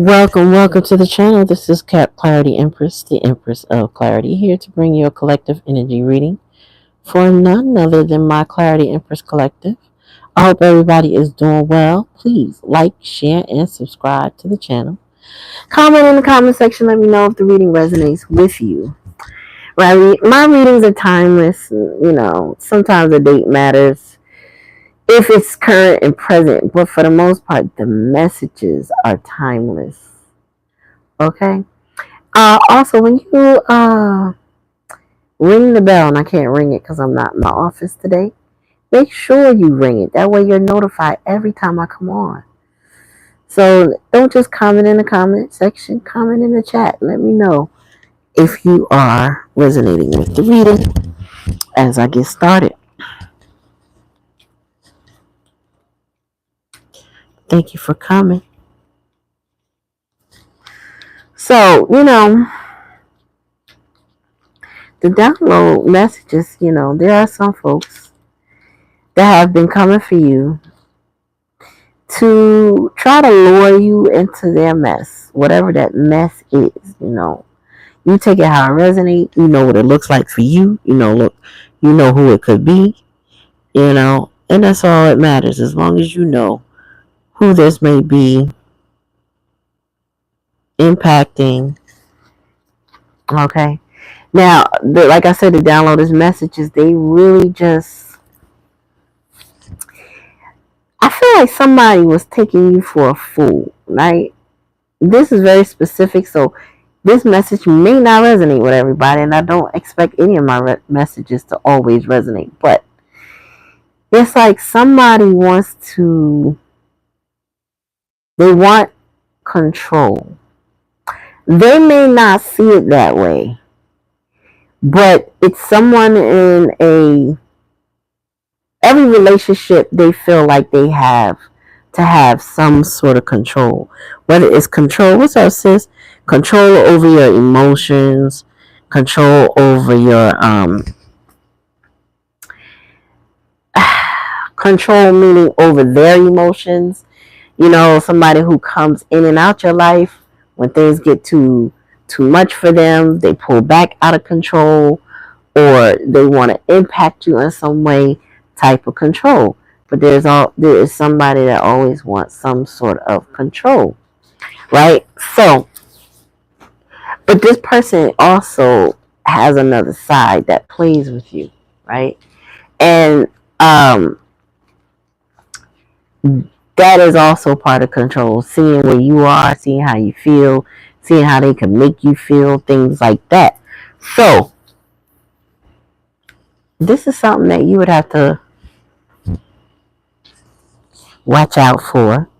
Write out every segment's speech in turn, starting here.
Welcome to the channel. This is Clarity Empress, the Empress of Clarity, here to bring you a collective energy reading for none other than my Clarity Empress Collective. I hope everybody is doing well. Please like, share, and subscribe to the channel. Comment in the comment section. Let me know if the reading resonates with you. Right? My readings are timeless. Sometimes the date matters if it's current and present, but for the most part, the messages are timeless. Okay. Also, when you ring the bell, and I can't ring it because I'm not in my office today, make sure you ring it. That way you're notified every time I come on. So don't just comment in the comment section, comment in the chat. Let me know if you are resonating with the reading as I get started. Thank you for coming. So, the download messages, there are some folks that have been coming for you to try to lure you into their mess, whatever that mess is. You take it how it resonates. You know what it looks like for you. You know who it could be. And that's all that matters. As long as you know who this may be impacting. Okay. Now, like I said, the downloaders' messages, they really just, I feel like somebody was taking you for a fool, right? This is very specific, so this message may not resonate with everybody, and I don't expect any of my messages to always resonate, but it's like somebody they want control. They may not see it that way, but it's someone in every relationship, they feel like they have to have some sort of control. Whether it's control, what's up, sis? Control over your emotions, control over your control meaning over their emotions. Somebody who comes in and out your life when things get too much for them, they pull back out of control, or they want to impact you in some way, type of control. But there is somebody that always wants some sort of control, right? So, but this person also has another side that plays with you, right? And that is also part of control, seeing where you are, seeing how you feel, seeing how they can make you feel, things like that. So, this is something that you would have to watch out for.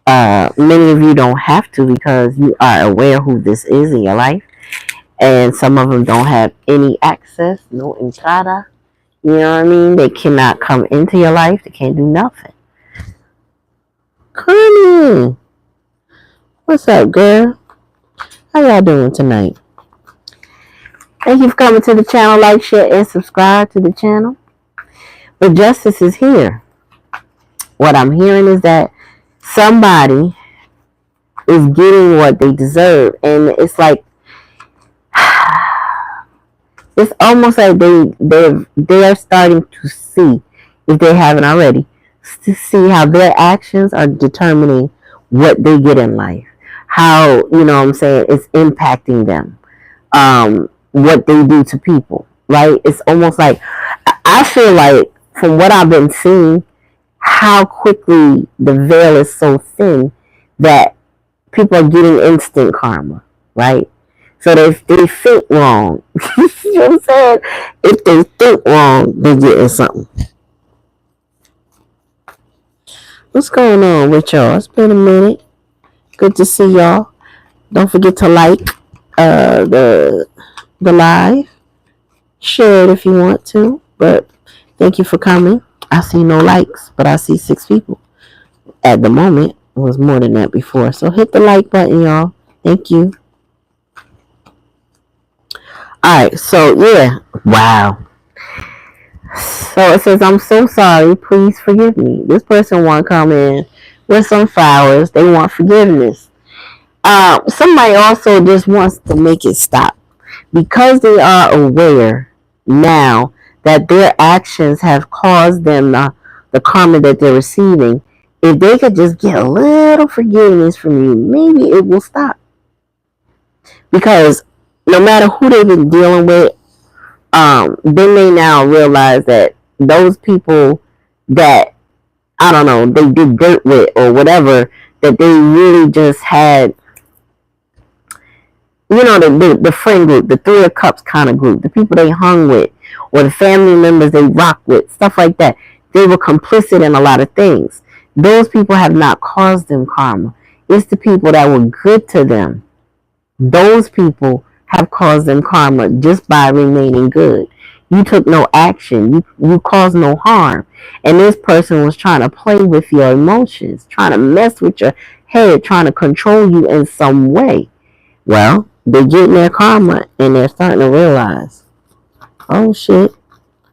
Many of you don't have to because you are aware who this is in your life. And some of them don't have any access, no entrada. You know what I mean? They cannot come into your life. They can't do nothing. Connie, what's up, girl? How y'all doing tonight? Thank you for coming to the channel. Like, share, and subscribe to the channel. But justice is here. What I'm hearing is that somebody is getting what they deserve. And it's like, it's almost like they're starting to see, if they haven't already, to see how their actions are determining what they get in life. How, it's impacting them. What they do to people, right? It's almost like, I feel like, from what I've been seeing, how quickly the veil is so thin that people are getting instant karma, right? So if they think wrong, you know what I'm saying? If they think wrong, they're getting something. What's going on with y'all? It's been a minute. Good to see y'all. Don't forget to like the live. Share it if you want to. But thank you for coming. I see no likes, but I see 6 people at the moment. It was more than that before. So hit the like button, y'all. Thank you. Alright, so yeah. Wow. So it says, I'm so sorry. Please forgive me. This person want to come in with some flowers. They want forgiveness. Somebody also just wants to make it stop because they are aware now that their actions have caused them the karma that they're receiving. If they could just get a little forgiveness from you, maybe it will stop. Because no matter who they've been dealing with, they may now realize that those people that, I don't know, they did dirt with or whatever, that they really just had, the friend group, the Three of Cups kind of group, the people they hung with, or the family members they rock with, stuff like that. They were complicit in a lot of things. Those people have not caused them karma. It's the people that were good to them. Those people have caused them karma just by remaining good. You took no action. You caused no harm. And this person was trying to play with your emotions, trying to mess with your head, trying to control you in some way. Well, they're getting their karma and they're starting to realize, oh shit,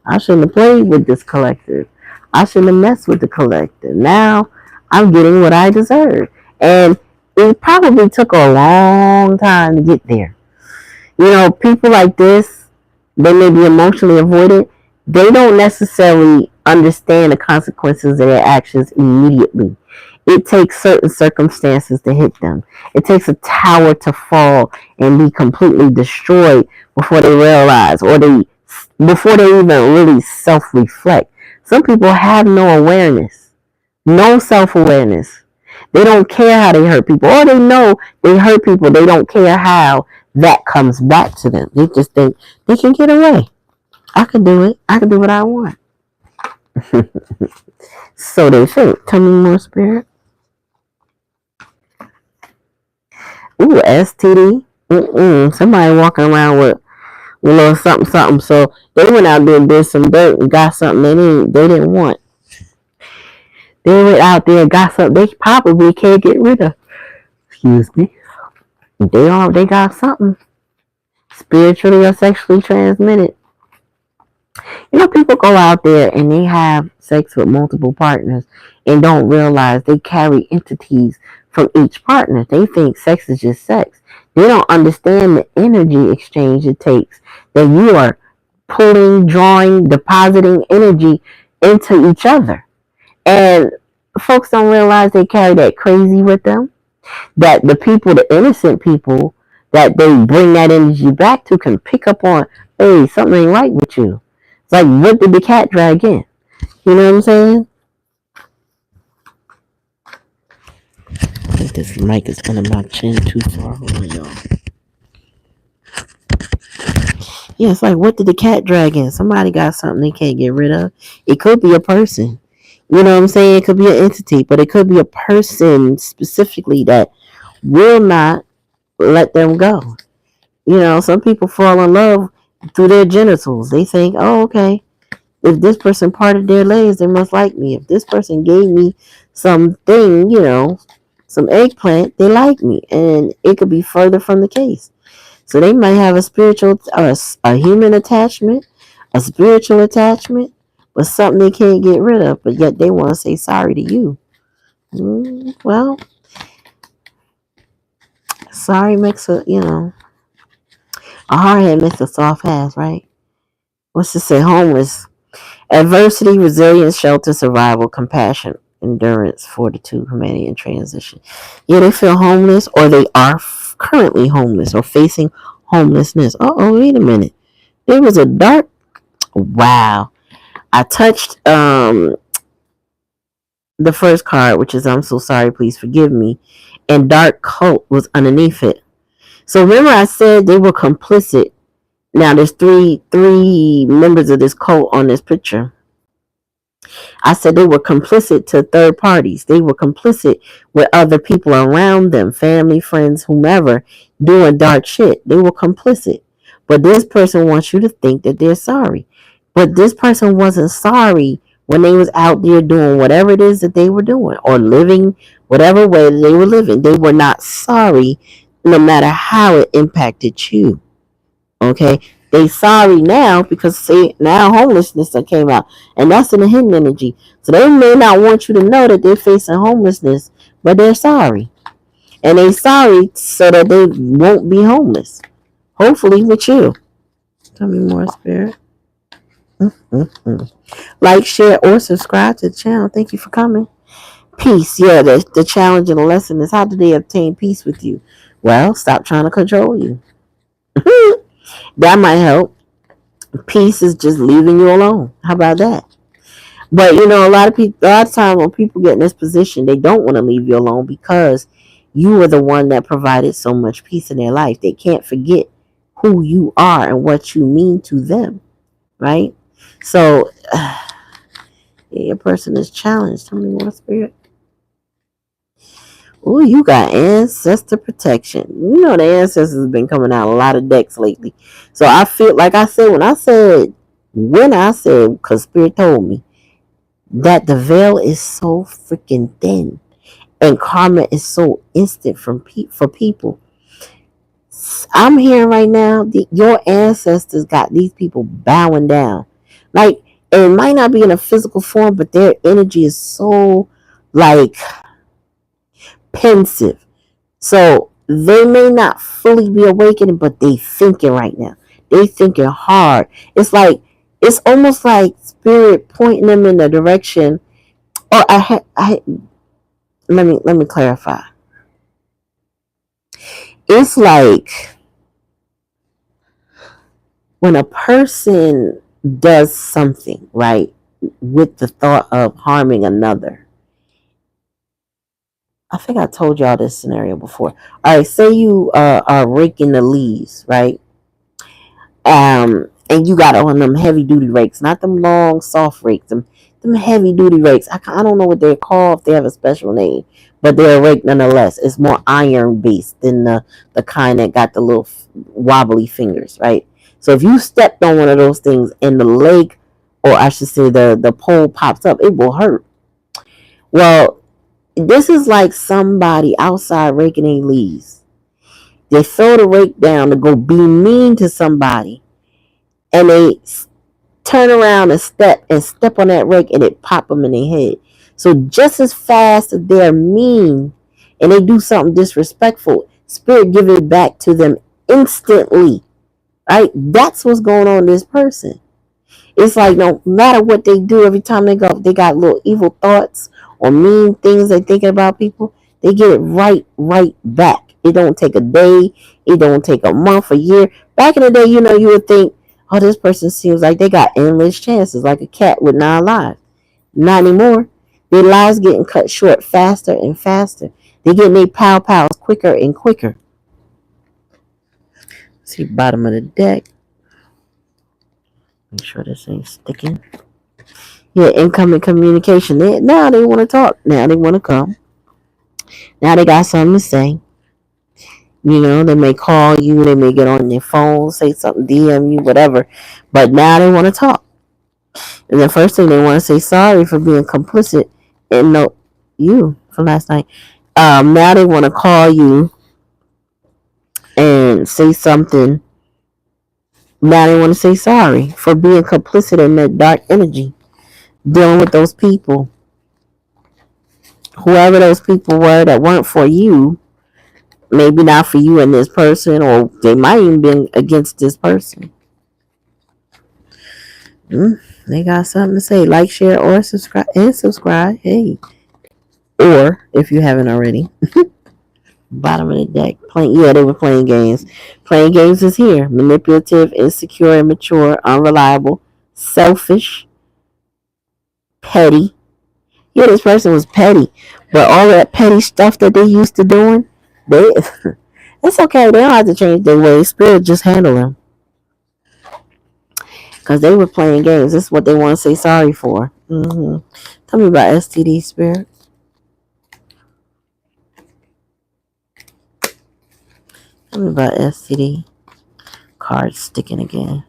I shouldn't have played with this collective. I shouldn't have messed with the collective. Now I'm getting what I deserve. And it probably took a long time to get there. People like this, they may be emotionally avoided. They don't necessarily understand the consequences of their actions immediately. It takes certain circumstances to hit them. It takes a tower to fall and be completely destroyed before they realize, or before they even really self-reflect. Some people have no awareness, no self-awareness. They don't care how they hurt people, or they know they hurt people. They don't care how that comes back to them. They just think they can get away. I can do it. I can do what I want. So they think. Tell me more, Spirit. Ooh, STD. Somebody walking around with a little something, something. So they went out there and did some dirt and got something they didn't want. They went out there and got something they probably can't get rid of. Excuse me. They got something spiritually or sexually transmitted. People go out there and they have sex with multiple partners and don't realize they carry entities from each partner. They think sex is just sex. They don't understand the energy exchange it takes, that you are pulling, drawing, depositing energy into each other. And folks don't realize they carry that crazy with them. That the people, the innocent people that they bring that energy back to, can pick up on, hey, something ain't right with you. It's like, what did the cat drag in? You know what I'm saying? I think this mic is under my chin too far away, y'all. Yeah, it's like, what did the cat drag in? Somebody got something they can't get rid of. It could be a person. You know what I'm saying? It could be an entity, but it could be a person specifically that will not let them go. Some people fall in love through their genitals. They think, oh, okay, if this person parted their legs, they must like me. If this person gave me something, some eggplant, they like me. And it could be further from the case. So they might have a spiritual, a human attachment, a spiritual attachment, but something they can't get rid of, but yet they want to say sorry to you. Well, sorry makes a hard head makes a soft ass, right? What's to say? Homeless. Adversity, resilience, shelter, survival, compassion, endurance, fortitude, humanity, and transition. Yeah, they feel homeless, or they are currently homeless, or facing homelessness. Wait a minute. There was a dark. Wow. I touched the first card, which is I'm so sorry, please forgive me, and dark cult was underneath it. So remember I said they were complicit. Now there's three members of this cult on this picture. I said they were complicit to third parties. They were complicit with other people around them, family, friends, whomever, doing dark shit. They were complicit. But this person wants you to think that they're sorry. But this person wasn't sorry when they was out there doing whatever it is that they were doing, or living whatever way they were living. They were not sorry no matter how it impacted you. Okay? They sorry now because now homelessness came out, and that's in the hidden energy. So they may not want you to know that they're facing homelessness, but they're sorry. And they sorry so that they won't be homeless. Hopefully with you. Tell me more, Spirit. Mm-hmm. Like, share, or subscribe to the channel. Thank you for coming. Peace. Yeah, the challenge and the lesson is, how do they obtain peace with you? Well, stop trying to control you. That might help. Peace is just leaving you alone. How about that? But a lot of people, a lot of times when people get in this position, they don't want to leave you alone because you were the one that provided so much peace in their life. They can't forget who you are and what you mean to them, right? So, your person is challenged. Tell me more, Spirit. Oh, you got ancestor protection. The ancestors have been coming out a lot of decks lately. So I feel like I said, because Spirit told me that the veil is so freaking thin and karma is so instant for people. I'm hearing right now that your ancestors got these people bowing down. Like, it might not be in a physical form, but their energy is so, like, pensive. So they may not fully be awakening, but they thinking right now. They thinking hard. It's almost like Spirit pointing them in the direction. Or let me clarify. It's like when a person does something, right, with the thought of harming another. I think I told y'all this scenario before. All right, say you are raking the leaves, right? And you got on them heavy duty rakes, not them long soft rakes, them heavy duty rakes. I don't know what they're called, if they have a special name, but they're a rake nonetheless. It's more iron based than the kind that got the little wobbly fingers, right? So if you stepped on one of those things and the leg, or I should say the pole pops up, it will hurt. Well, this is like somebody outside raking their leaves. They throw the rake down to go be mean to somebody, and they turn around and step on that rake, and it pop them in their head. So just as fast as they're mean and they do something disrespectful, Spirit give it back to them instantly. Right? That's what's going on with this person. It's like no matter what they do, every time they got little evil thoughts or mean things they thinking about people, they get it right back. It don't take a day. It don't take a month, a year. Back in the day, you would think, oh, this person seems like they got endless chances, like a cat with 9 lives. Not anymore. Their lives getting cut short faster and faster. They getting their pow-pows quicker and quicker. See, bottom of the deck. Make sure this ain't sticking. Yeah, incoming communication. Now they want to talk. Now they want to come. Now they got something to say. They may call you. They may get on their phone, say something, DM you, whatever. But now they want to talk. And the first thing they want to say, sorry for being complicit in you from last night. Now they want to call you and say something. Now they want to say sorry for being complicit in that dark energy, dealing with those people, whoever those people were that weren't for you. Maybe not for you and this person, or they might even be against this person. They got something to say. Like, share, or subscribe. Hey, or if you haven't already. Bottom of the deck. They were playing games. Playing games is here. Manipulative, insecure, immature, unreliable, selfish, petty. Yeah, this person was petty. But all that petty stuff that they used to doing, it's okay. They don't have to change their ways. Spirit just handle them. Because they were playing games. This is what they want to say sorry for. Tell me about STD, Spirit. Tell me about STD. Card sticking again.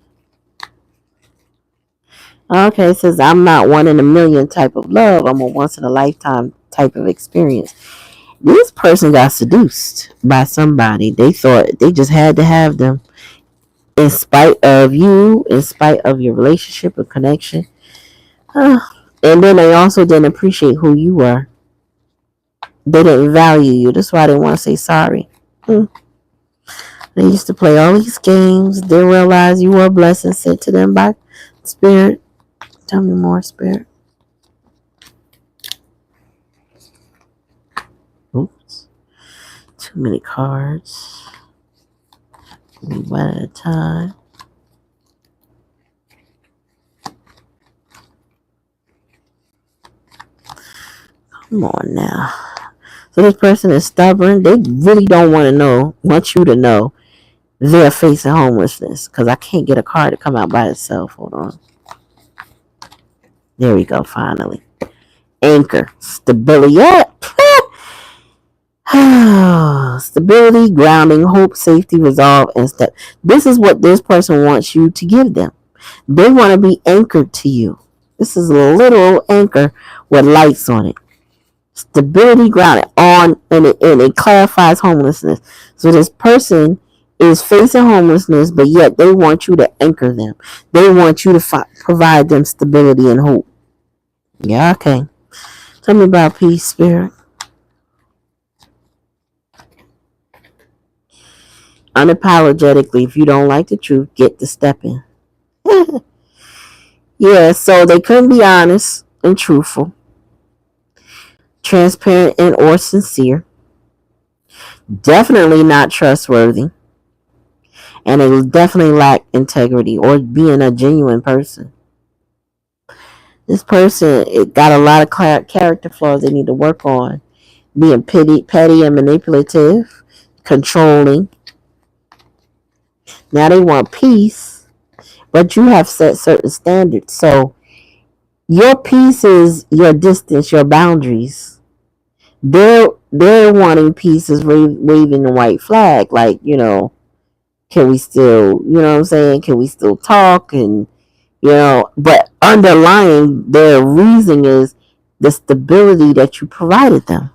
Okay, it says, I'm not one in a million type of love. I'm a once in a lifetime type of experience. This person got seduced by somebody. They thought they just had to have them. In spite of you, in spite of your relationship or connection. And then they also didn't appreciate who you were. They didn't value you. That's why they want to say sorry. They used to play all these games. Didn't realize you were a blessing sent to them by Spirit. Tell me more, Spirit. Oops. Too many cards. One at a time. Come on now. So this person is stubborn. They really don't want you to know they're facing homelessness. Because I can't get a card to come out by itself. Hold on. There we go, finally. Anchor. Stability. Yep. Stability, grounding, hope, safety, resolve, and stuff. This is what this person wants you to give them. They want to be anchored to you. This is a literal anchor with lights on it. Stability, grounding, and it clarifies homelessness. So this person is facing homelessness, but yet they want you to anchor them. They want you to provide them stability and hope. Yeah, okay. Tell me about peace, Spirit. Unapologetically, if you don't like the truth, get to stepping. Yeah, so they couldn't be honest and truthful, transparent and or sincere, definitely not trustworthy, and they definitely lack integrity or being a genuine person. This person, it got a lot of character flaws they need to work on. Being petty and manipulative, controlling. Now they want peace, but you have set certain standards. So your peace is your distance, your boundaries. They're wanting peace is waving the white flag, like, can we still, what I'm saying? Can we still talk? And, but underlying their reason is the stability that you provided them.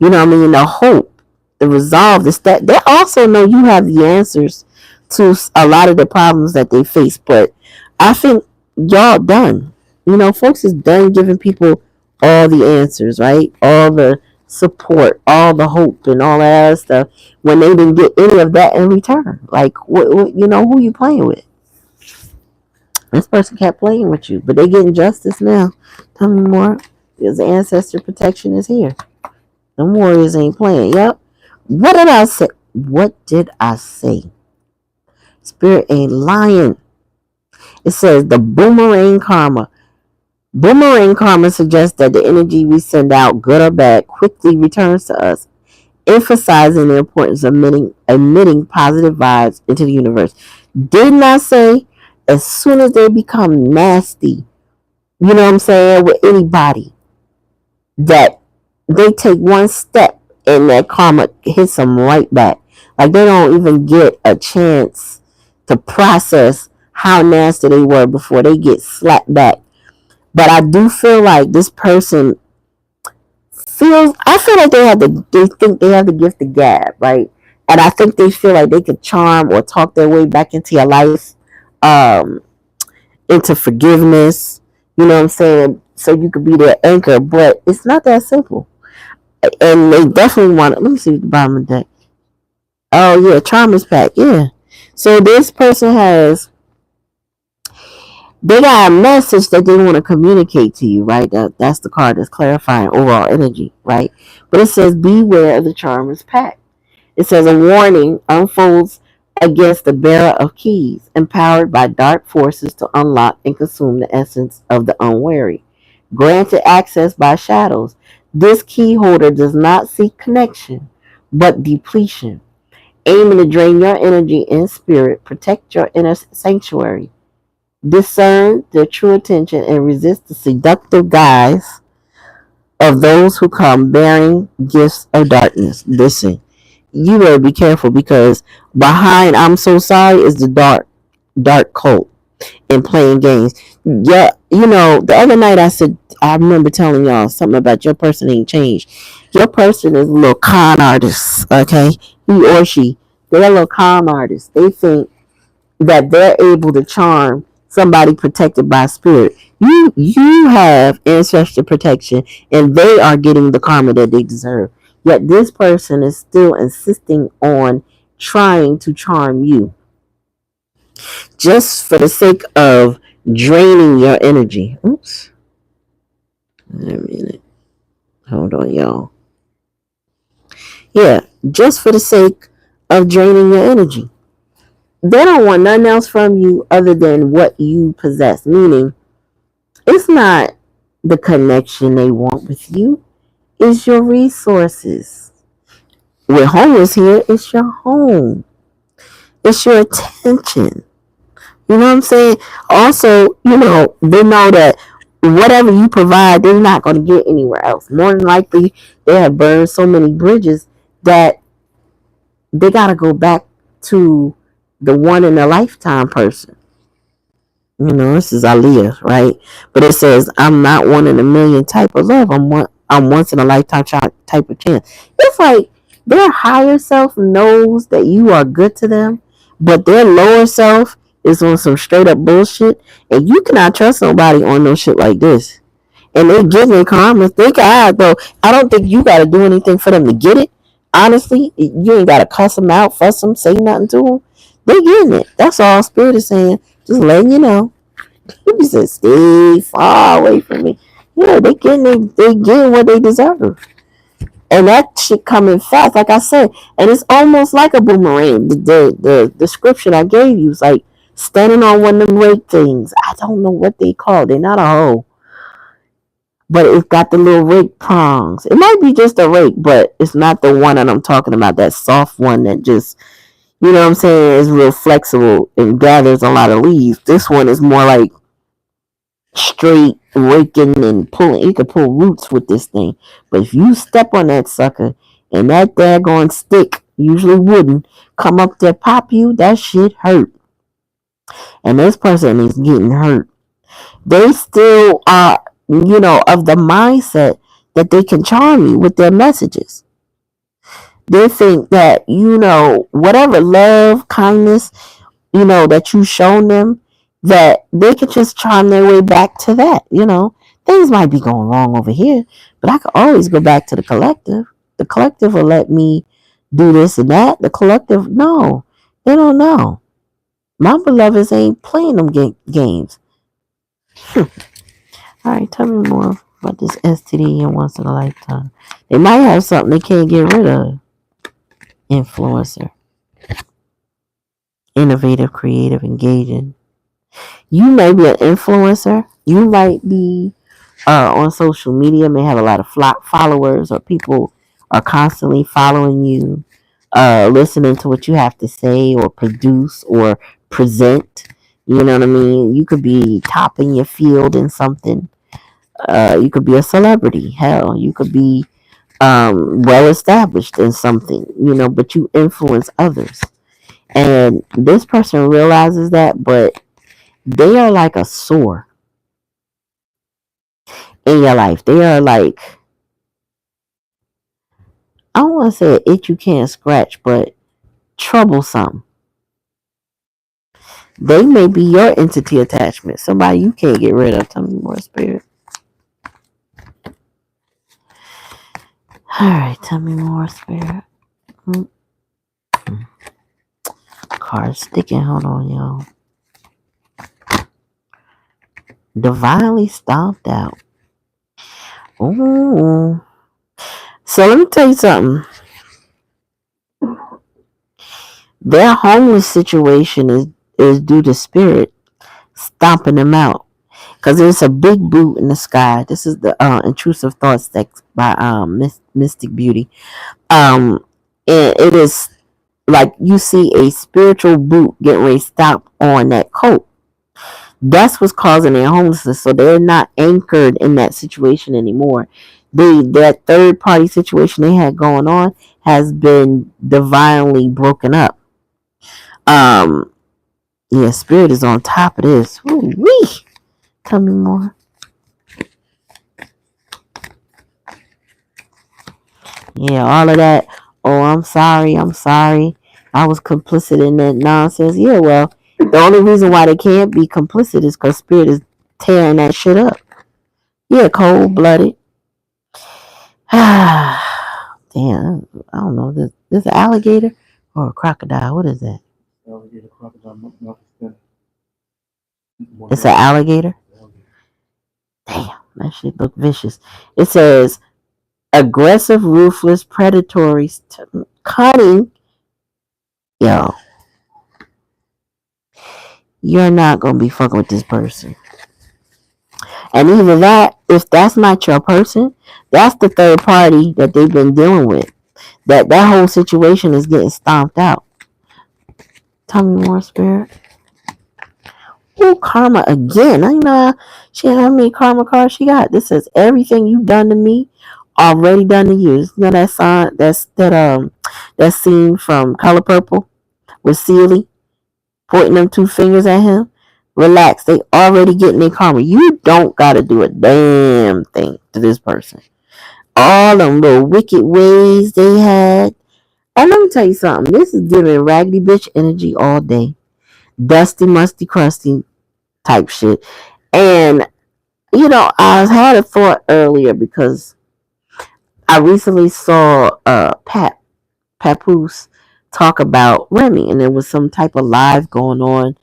The hope, the resolve, they also know you have the answers to a lot of the problems that they face. But I think y'all done. Folks is done giving people all the answers, right? All the support, all the hope, and all that other stuff when they didn't get any of that in return. Like, who you playing with? This person kept playing with you, but they getting justice now. Tell me more. Because the ancestor protection is here. The warriors ain't playing. Yep. What did I say? Spirit ain't lying. It says the boomerang karma. Boomerang karma suggests that the energy we send out, good or bad, quickly returns to us, emphasizing the importance of emitting positive vibes into the universe. Didn't I say as soon as they become nasty, with anybody, that they take one step and that karma hits them right back. Like they don't even get a chance to process how nasty they were before they get slapped back. But I do feel like this person I feel like they think they have the gift of gab, right? And I think they feel like they could charm or talk their way back into your life, into forgiveness, you know what I'm saying? So you could be their anchor, but it's not that simple. And they definitely want it. Let me see at the bottom of the deck. Oh, yeah, Charmer's pack, yeah. So this person they got a message that they want to communicate to you, right? That's the card that's clarifying overall energy, right? But it says, beware of the Charmer's pack. It says a warning unfolds against the bearer of keys, empowered by dark forces to unlock and consume the essence of the unwary. Granted access by shadows, this key holder does not seek connection, but depletion, aiming to drain your energy and spirit, protect your inner sanctuary. Discern their true intention and resist the seductive guise of those who come bearing gifts of darkness. Listen, you better be careful, because behind I'm so sorry is the dark cult and playing games. Yeah, the other night I remember telling y'all something about your person ain't changed. Your person is a little con artist, okay? He or she, they're a little con artist. They think that they're able to charm somebody protected by spirit. You have ancestral protection, and they are getting the karma that they deserve. Yet this person is still insisting on trying to charm you, just for the sake of draining your energy. Oops. Wait a minute. Hold on, y'all. Yeah, just for the sake of draining your energy. They don't want nothing else from you other than what you possess. Meaning, it's not the connection they want with you, it's your resources. With home is here, it's your home. It's your attention. You know what I'm saying? Also, they know that whatever you provide, they're not going to get anywhere else. More than likely, they have burned so many bridges that they got to go back to the one in a lifetime person. This is Aaliyah, right? But it says, I'm not one in a million type of love. I'm once in a lifetime type of chance. It's like their higher self knows that you are good to them, but their lower self is on some straight up bullshit, and you cannot trust nobody on no shit like this. And they give me karma. Think though. I don't think you got to do anything for them to get it. Honestly, you ain't got to cuss them out, fuss them, say nothing to them. They getting it. That's all Spirit is saying. Just letting you know. He said, stay far away from me. Yeah, they getting what they deserve. And that shit coming fast, like I said. And it's almost like a boomerang. The description I gave you is like standing on one of them rake things. I don't know what they call. They're not a hoe. But it's got the little rake prongs. It might be just a rake, but it's not the one that I'm talking about. That soft one that just, you know what I'm saying, is real flexible and gathers a lot of leaves. This one is more like straight raking and pulling. You can pull roots with this thing. But if you step on that sucker and that daggone stick, usually wooden, come up there, pop you, that shit hurt. And this person is getting hurt. They still are, of the mindset that they can charm you with their messages. They think that, whatever love, kindness, that you've shown them, that they could just charm their way back to that. Things might be going wrong over here, but I could always go back to the collective. The collective will let me do this and that. The collective, no, they don't know. My beloveds ain't playing them games. All right, tell me more about this STD in once in a lifetime. They might have something they can't get rid of. Influencer. Innovative, creative, engaging. You may be an influencer. You might be on social media, may have a lot of followers, or people are constantly following you, listening to what you have to say or produce or present. You know what I mean? You could be top in your field in something. You could be a celebrity. Hell, you could be well established in something, but you influence others. And this person realizes that, but they are like a sore in your life. They are like, I don't want to say an itch you can't scratch, but troublesome. They may be your entity attachment, somebody you can't get rid of. Tell me more, Spirit. All right, tell me more, Spirit. Card sticking. Hold on, y'all. Divinely stomped out. Ooh. So let me tell you something. Their homeless situation is due to Spirit stomping them out. Because there's a big boot in the sky. This is the Intrusive Thoughts text by Mystic Beauty. And it is like you see a spiritual boot getting ready to stop on that coat. That's what's causing their homelessness. So they're not anchored in that situation anymore. That third party situation they had going on has been divinely broken up. Yeah, Spirit is on top of this. Woo-wee. Tell me more. Yeah, all of that. Oh, I'm sorry. I was complicit in that nonsense. Yeah, well, the only reason why they can't be complicit is because Spirit is tearing that shit up. Yeah, cold-blooded. Damn, I don't know. This an alligator or a crocodile? What is that? Alligator, crocodile, It's an alligator? Damn, that shit look vicious. It says aggressive, ruthless, predatory, cunning. Yo, you're not gonna be fucking with this person. And either that, if that's not your person, that's the third party that they've been dealing with. That whole situation is getting stomped out. Tell me more, spirit. Ooh, karma again. I know she had how many karma cards she got. This says everything you've done to me, already done to you. You know that song, that scene from Color Purple with Celie pointing them two fingers at him. Relax, they already getting their karma. You don't gotta do a damn thing to this person. All them little wicked ways they had. And let me tell you something. This is giving raggedy bitch energy all day. Dusty, musty, crusty type shit. And, I had a thought earlier because I recently saw Papoose talk about Remy, and there was some type of live going on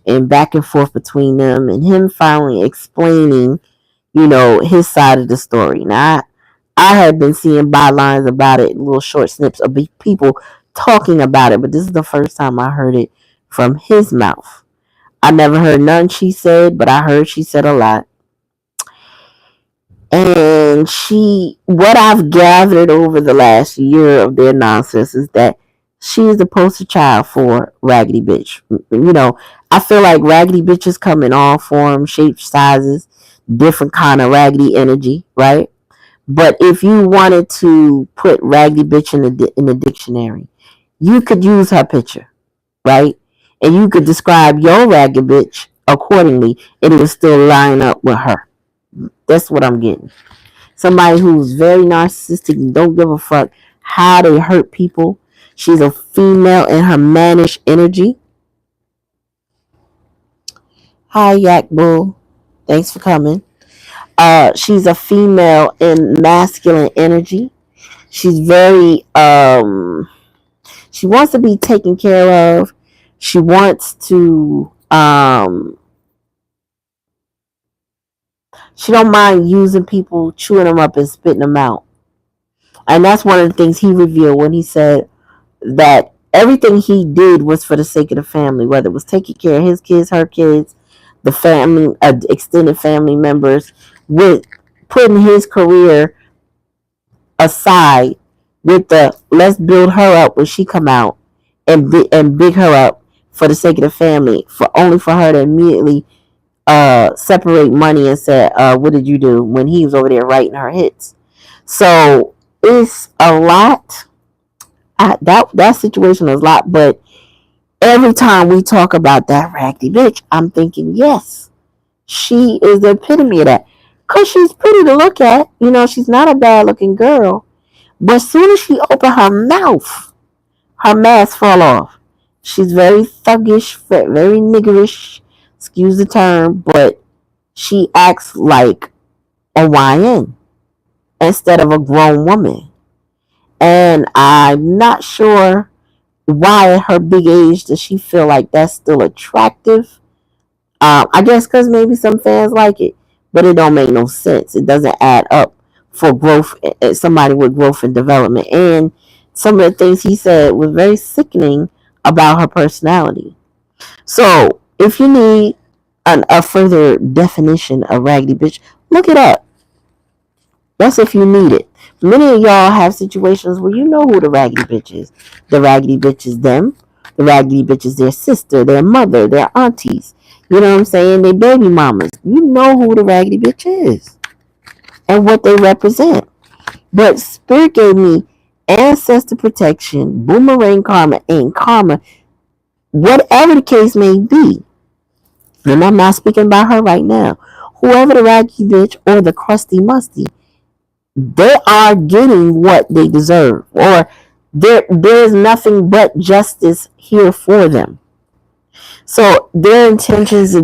and back and forth between them, and him finally explaining, his side of the story. Now, I had been seeing bylines about it, little short snips of people talking about it, but this is the first time I heard it from his mouth. I never heard none she said, but I heard she said a lot. And what I've gathered over the last year of their nonsense is that she is the poster child for Raggedy Bitch. I feel like Raggedy Bitches come in all forms, shapes, sizes, different kind of raggedy energy, right? But if you wanted to put Raggedy Bitch in the dictionary, you could use her picture, right? And you could describe your Raggedy Bitch accordingly, and it would still line up with her. That's what I'm getting. Somebody who's very narcissistic and don't give a fuck how they hurt people. She's a female in her mannish energy. Hi, Yak Bull. Thanks for coming. She's a female in masculine energy. She's very she wants to be taken care of. She wants to she don't mind using people, chewing them up and spitting them out. And that's one of the things he revealed when he said that everything he did was for the sake of the family, whether it was taking care of his kids, her kids, the family, extended family members, with putting his career aside with the let's build her up when she come out and big her up for the sake of the family, only for her to immediately separate money and say, what did you do, when he was over there writing her hits. So it's a lot. That situation is a lot, but every time we talk about that raggedy bitch, I'm thinking, yes, she is the epitome of that. Because she's pretty to look at. She's not a bad looking girl. But as soon as she opened her mouth, her mask fall off. She's very thuggish, very niggerish, excuse the term, but she acts like a YN instead of a grown woman. And I'm not sure why at her big age does she feel like that's still attractive. I guess because maybe some fans like it, but it don't make no sense. It doesn't add up for growth, somebody with growth and development. And some of the things he said was very sickening about her personality. So if you need a further definition of raggedy bitch, look it up. That's if you need it. Many of y'all have situations where you know who the raggedy bitch is. The raggedy bitch is them. The raggedy bitch is their sister, their mother, their aunties. You know what I'm saying? Their baby mamas. You know who the raggedy bitch is and what they represent. But Spirit gave me ancestor protection, boomerang karma, and karma, whatever the case may be. And I'm not speaking about her right now. Whoever the raggedy bitch or the crusty musty, they are getting what they deserve, or there's nothing but justice here for them. So their intentions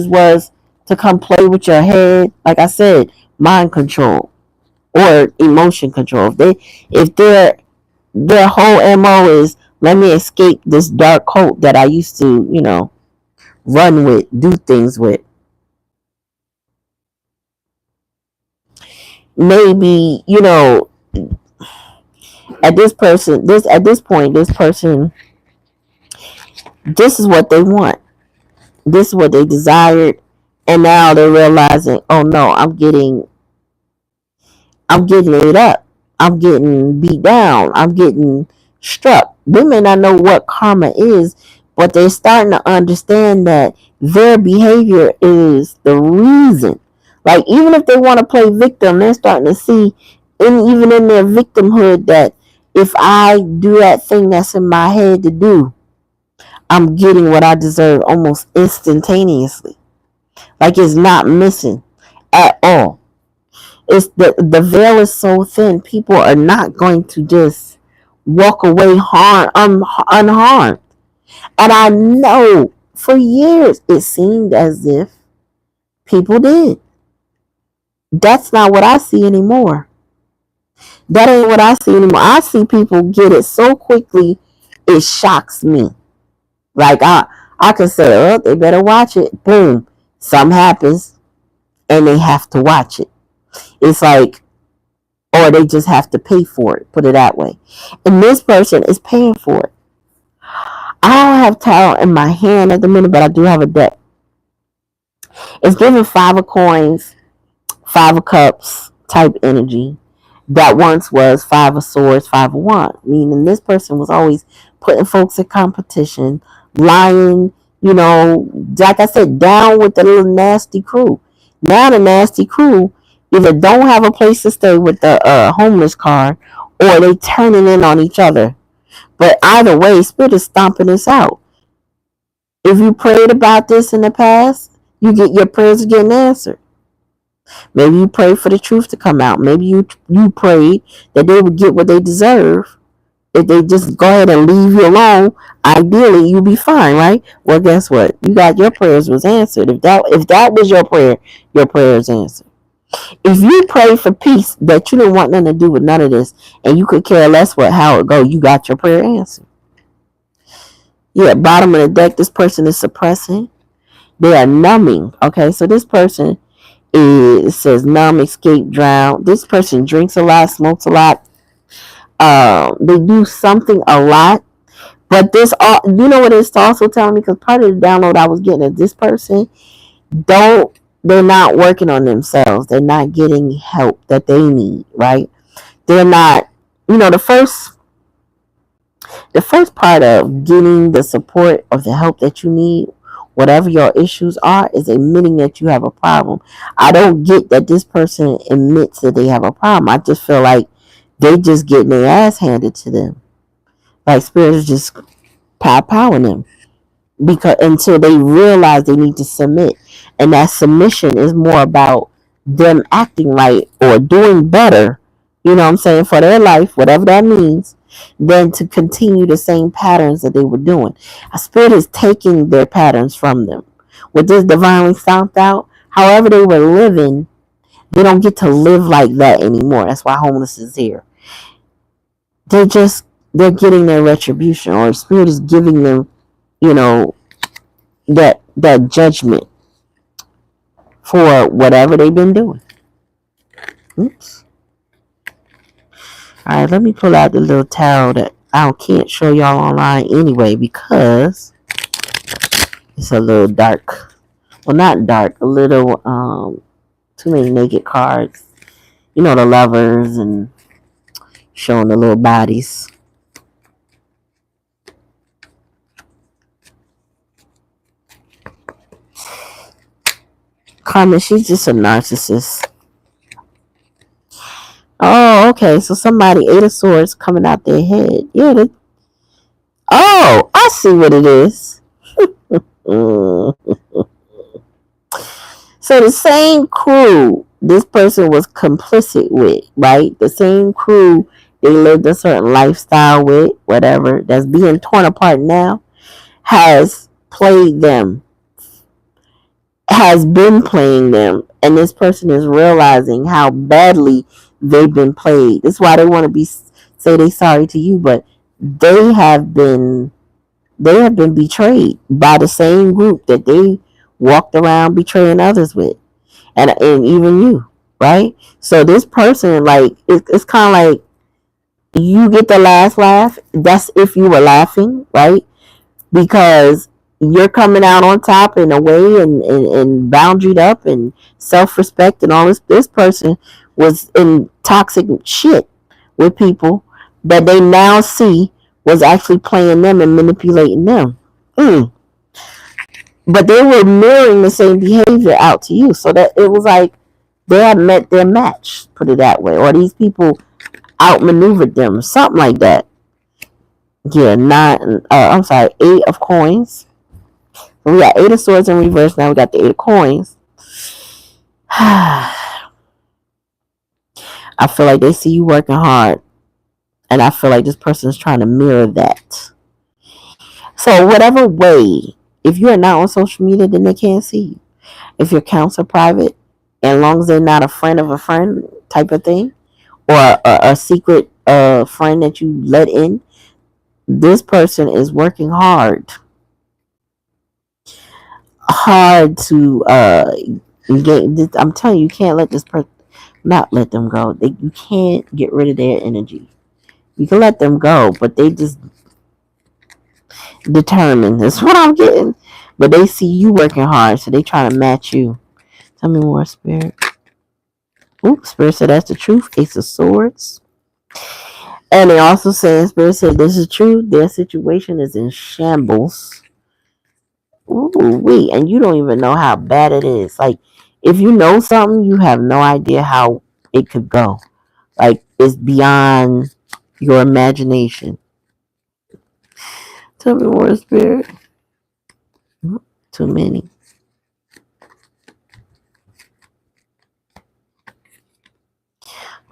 was to come play with your head. Like I said, mind control or emotion control. If their whole MO is, let me escape this dark cult that I used to, run with, do things with. Maybe, at this point, this person, this is what they want. This is what they desired. And now they're realizing, oh no, I'm getting ate up. I'm getting beat down. I'm getting struck. They may not know what karma is, but they're starting to understand that their behavior is the reason. Like, even if they want to play victim, they're starting to see, even in their victimhood, that if I do that thing that's in my head to do, I'm getting what I deserve almost instantaneously. Like, it's not missing at all. It's the veil is so thin, people are not going to just walk away unharmed. And I know for years it seemed as if people did. That's not what I see anymore. That ain't what I see anymore. I see people get it so quickly, it shocks me. Like, I can say, oh, they better watch it. Boom. Something happens and they have to watch it. It's like, or they just have to pay for it, put it that way. And this person is paying for it. I don't have tarot in my hand at the minute, but I do have a deck. It's giving 5 of coins, 5 of cups type energy. That once was 5 of swords, 5 of wands. Meaning this person was always putting folks in competition, lying, like I said, down with the little nasty crew. Now the nasty crew either don't have a place to stay with the homeless card, or they turning in on each other. But either way, Spirit is stomping this out. If you prayed about this in the past, your prayers are getting answered. Maybe you prayed for the truth to come out. Maybe you prayed that they would get what they deserve. If they just go ahead and leave you alone, ideally you'll be fine, right? Well, guess what? You got your prayers was answered. If that was your prayer is answered. If you pray for peace, that you didn't want nothing to do with none of this, and you could care less how it go, you got your prayer answered. Yeah, bottom of the deck, this person is suppressing. They are numbing. Okay, so this person says numb, escape, drown. This person drinks a lot, smokes a lot. They do something a lot. But this, you know what it's also telling me? Because part of the download I was getting is this person, they're not working on themselves. They're not getting help that they need, right? They're not, the first part of getting the support or the help that you need, whatever your issues are, is admitting that you have a problem. I don't get that this person admits that they have a problem. I just feel like they just getting their ass handed to them. Like, Spirit is just powering them. Because until they realize they need to submit. And that submission is more about them acting right or doing better, you know what I'm saying, for their life, whatever that means, than to continue the same patterns that they were doing. A Spirit is taking their patterns from them. With this divinely stomped out, however they were living, they don't get to live like that anymore. That's why homeless is here. They're getting their retribution, or Spirit is giving them, that judgment for whatever they've been doing. Oops. All right, let me pull out the little tarot that I can't show y'all online anyway, because it's a little dark. Well, not dark, a little too many naked cards. The lovers and showing the little bodies. Carmen, she's just a narcissist. Oh, okay. So somebody, 8 of Swords coming out their head. Yeah. Oh, I see what it is. So the same crew this person was complicit with, right? The same crew they lived a certain lifestyle with, whatever, that's being torn apart now, has played them has been playing them, and this person is realizing how badly they've been played. That's why they want to be say they sorry to you, but they have been betrayed by the same group that they walked around betraying others with, and even you, right? So this person, like, it's kind of like you get the last laugh. That's if you were laughing, right? Because you're coming out on top in a way, and boundaried up and self-respect and all this. This person was in toxic shit with people that they now see was actually playing them and manipulating them. Mm. But they were mirroring the same behavior out to you, so that it was like they had met their match, put it that way, or these people outmaneuvered them, something like that. Yeah, nine. I'm sorry, 8 of coins. So we got 8 of swords in reverse. Now we got the 8 of coins. I feel like they see you working hard, and I feel like this person is trying to mirror that. So whatever way, if you are not on social media, then they can't see you. If your accounts are private, and as long as they're not a friend of a friend type of thing, or a secret friend that you let in, this person is working hard to get this. I'm telling you, you can't let this person, not let them go. You can't get rid of their energy. You can let them go, but they just determined. That's what I'm getting. But they see you working hard, so they try to match you. Tell me more, Spirit. Ooh, Spirit said that's the truth. Ace of Swords. And they also say, Spirit said this is true. Their situation is in shambles. Ooh, wait, and you don't even know how bad it is. Like, if you know something, you have no idea how it could go. Like, it's beyond your imagination. Tell me more, Spirit. Too many.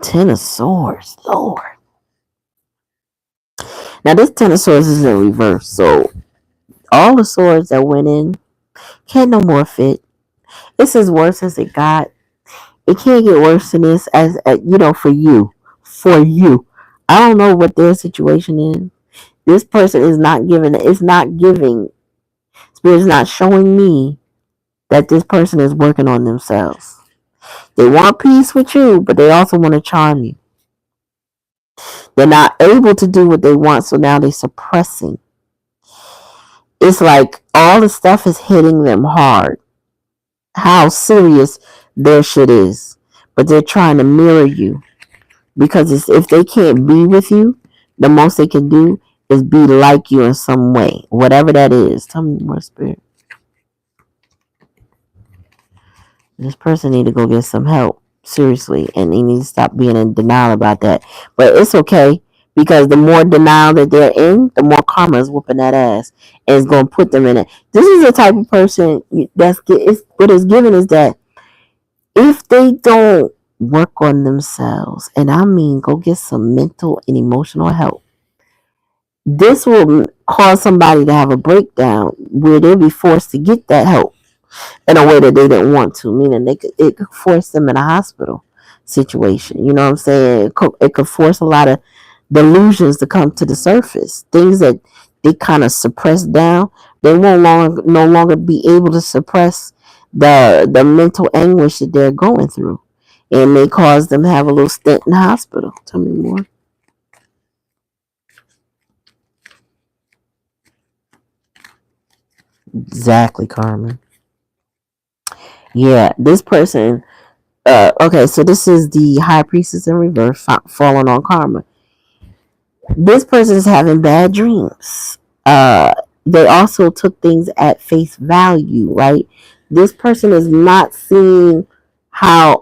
Ten of Swords, Lord. Now this Ten of Swords is in reverse, so all the swords that went in can't no more fit. It's as worse as it got. It can't get worse than this, as for you. For you. I don't know what their situation is. This person is not giving. It's not giving. Spirit's not showing me that this person is working on themselves. They want peace with you, but they also want to charm you. They're not able to do what they want, so now they're suppressing. It's like all the stuff is hitting them hard. How serious their shit is. But they're trying to mirror you. Because if they can't be with you, the most they can do is be like you in some way. Whatever that is. Tell me more, Spirit. This person need to go get some help. Seriously. And they need to stop being in denial about that. But it's okay. Because the more denial that they're in, the more karma is whooping that ass. And it's going to put them in it. This is the type of person what is given is that if they don't work on themselves, and I mean go get some mental and emotional help, this will cause somebody to have a breakdown where they'll be forced to get that help in a way that they didn't want to, meaning it could force them in a hospital situation. You know what I'm saying? It could force a lot of delusions to come to the surface. Things that they kind of suppress down, they won't no longer be able to suppress the mental anguish that they're going through. And may cause them to have a little stint in the hospital. Tell me more. Exactly, Carmen. Yeah, this person. Okay, so this is the High Priestess in reverse, falling on karma. This person is having bad dreams. They also took things at face value, right? This person is not seeing how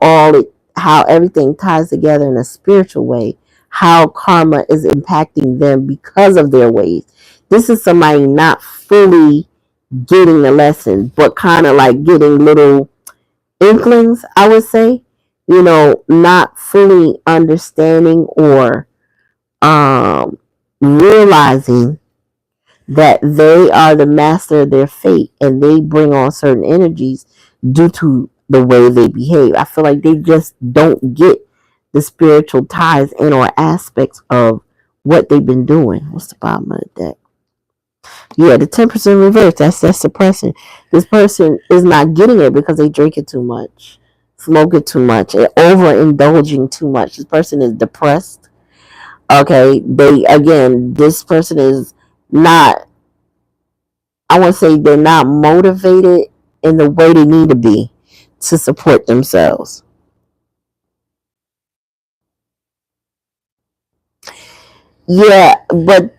everything ties together in a spiritual way, how karma is impacting them because of their ways. This is somebody not fully getting the lesson, but kind of like getting little inklings, I would say, not fully understanding or realizing that they are the master of their fate and they bring on certain energies due to the way they behave. I feel like they just don't get the spiritual ties and or aspects of what they've been doing. What's the bottom of that? Yeah, the 10% reverse. That's suppressing. This person is not getting it because they drink it too much, smoke it too much, and overindulging too much. This person is depressed. Okay, this person is not. I want to say they're not motivated in the way they need to be to support themselves. Yeah, but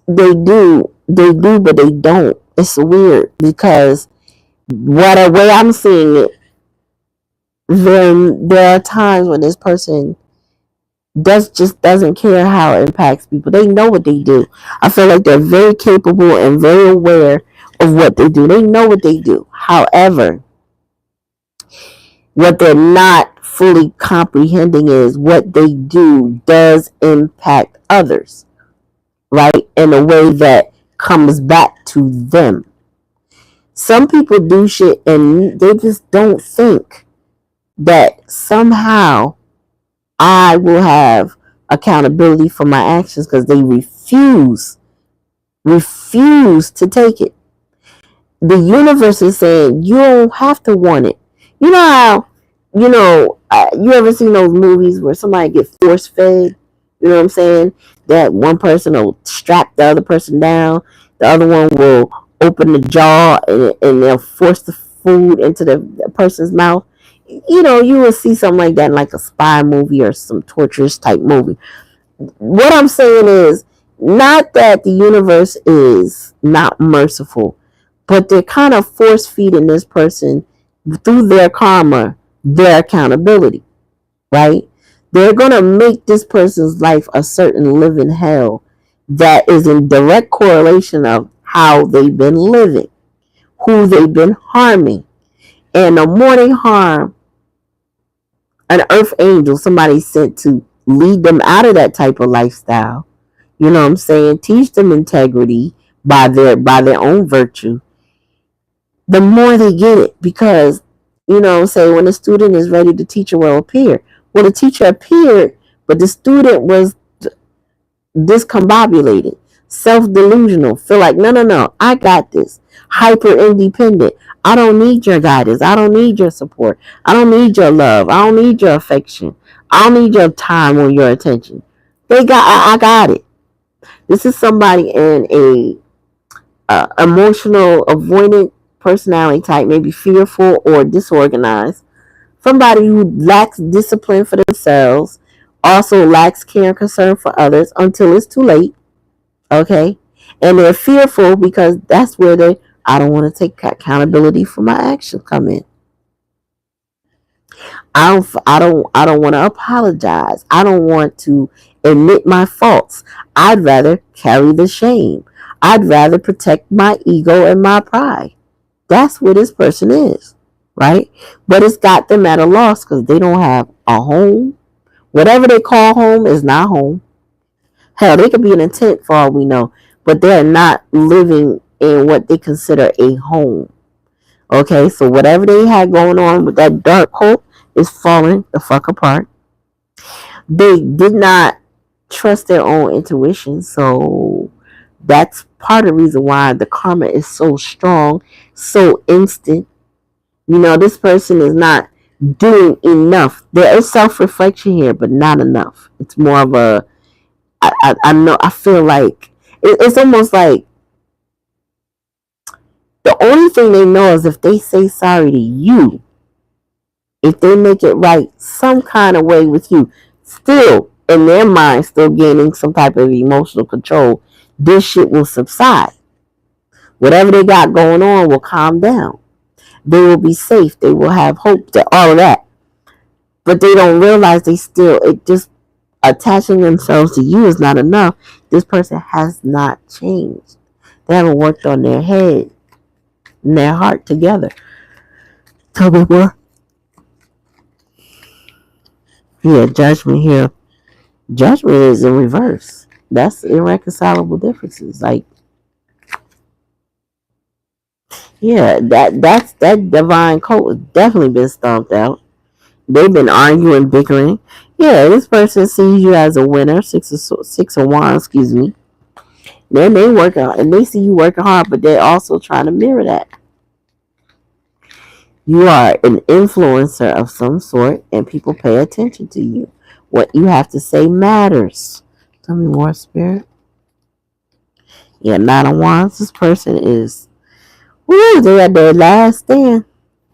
they do, but they don't. It's weird because what a way I'm seeing it, then there are times when this person doesn't care how it impacts people. They know what they do. I feel like they're very capable and very aware of what they do. They know what they do. However, what they're not fully comprehending is what they do does impact others, right? In a way that comes back to them. Some people do shit and they just don't think that somehow I will have accountability for my actions because they refuse to take it. The universe is saying you don't have to want it. You know how, you ever seen those movies where somebody get force fed? You know what I'm saying? That one person will strap the other person down, the other one will open the jaw and they'll force the food into the person's mouth. You will see something like that in like a spy movie or some torturous type movie. What I'm saying is not that the universe is not merciful, but they're kind of force feeding this person through their karma, their accountability, right? They're going to make this person's life a certain living hell that is in direct correlation of how they've been living, who they've been harming. And the more they harm, an earth angel, somebody sent to lead them out of that type of lifestyle. You know what I'm saying? Teach them integrity by their own virtue. The more they get it, because say when the student is ready, the teacher will appear. Well, the teacher appeared, but the student was discombobulated, self-delusional, feel like no, I got this, hyper independent. I don't need your guidance. I don't need your support. I don't need your love. I don't need your affection. I don't need your time or your attention. I got it. This is somebody in a emotional avoidant personality type, maybe fearful or disorganized. Somebody who lacks discipline for themselves, also lacks care and concern for others until it's too late. Okay? And they're fearful because that's where I don't want to take accountability for my actions come in. I don't want to apologize. I don't want to admit my faults. I'd rather carry the shame. I'd rather protect my ego and my pride. That's where this person is, right? But it's got them at a loss because they don't have a home. Whatever they call home is not home. Hell, they could be in a tent for all we know, but they're not living in what they consider a home. Okay, so whatever they had going on with that dark hole is falling the fuck apart. They did not trust their own intuition, so that's part of the reason why the karma is so strong, so instant. This person is not doing enough. There is self-reflection here, but not enough. It's more of a, I know, I feel like, it's almost like the only thing they know is if they say sorry to you, if they make it right some kind of way with you, still, in their mind, still gaining some type of emotional control, this shit will subside. Whatever they got going on will calm down. They will be safe. They will have hope, that all of that. But they don't realize it just attaching themselves to you is not enough. This person has not changed. They haven't worked on their head and their heart together. Tell me more. Yeah, judgment here. Judgment is in reverse. That's irreconcilable differences. Like, Yeah, that divine code has definitely been stomped out. They've been arguing, bickering. Yeah, this person sees you as a winner, six of wands, excuse me. Then they work out and they see you working hard, but they're also trying to mirror that. You are an influencer of some sort, and people pay attention to you. What you have to say matters. Tell me more, Spirit. Yeah, Nine of Wands. This person is, woo, they at their last stand.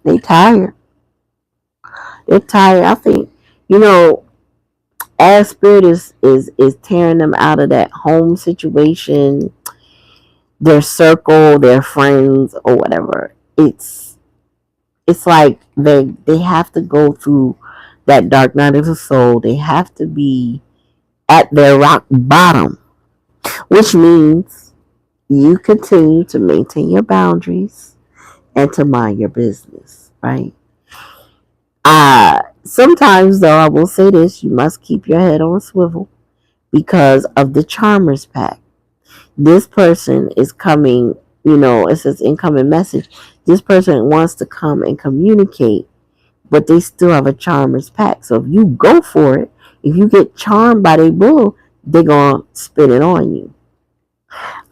They tired. They're tired. I think, you know, as Spirit is tearing them out of that home situation, their circle, their friends, or whatever. It's like they have to go through that dark night of the soul. They have to be at their rock bottom, which means you continue to maintain your boundaries and to mind your business, right? Sometimes though, I will say this: you must keep your head on a swivel because of the Charmers pack. This person is coming. It says incoming message. This person wants to come and communicate, but they still have a charmer's pack. So if you go for it, if you get charmed by their bull, they're gonna spin it on you.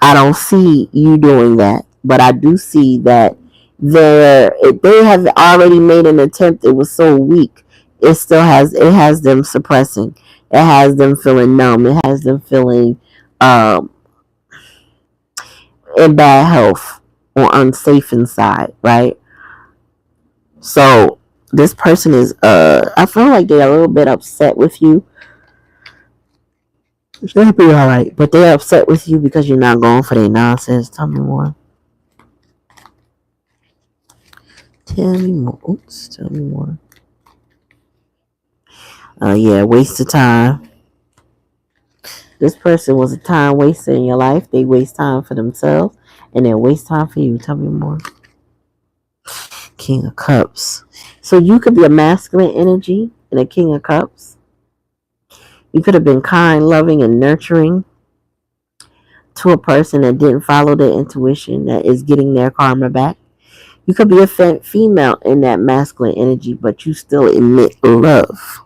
I don't see you doing that, but I do see that they have already made an attempt. It was so weak. It has them suppressing. It has them feeling numb. It has them feeling um, in bad health or unsafe inside, right? So this person is I feel like they're a little bit upset with you. They'll be alright, but they're upset with you because you're not going for their nonsense. Tell me more. Tell me more. Oops, tell me more. Yeah, waste of time. This person was a time waster in your life. They waste time for themselves and they waste time for you. Tell me more. King of Cups. So you could be a masculine energy and a King of Cups. You could have been kind, loving, and nurturing to a person that didn't follow their intuition, that is getting their karma back. You could be a female in that masculine energy, but you still emit love.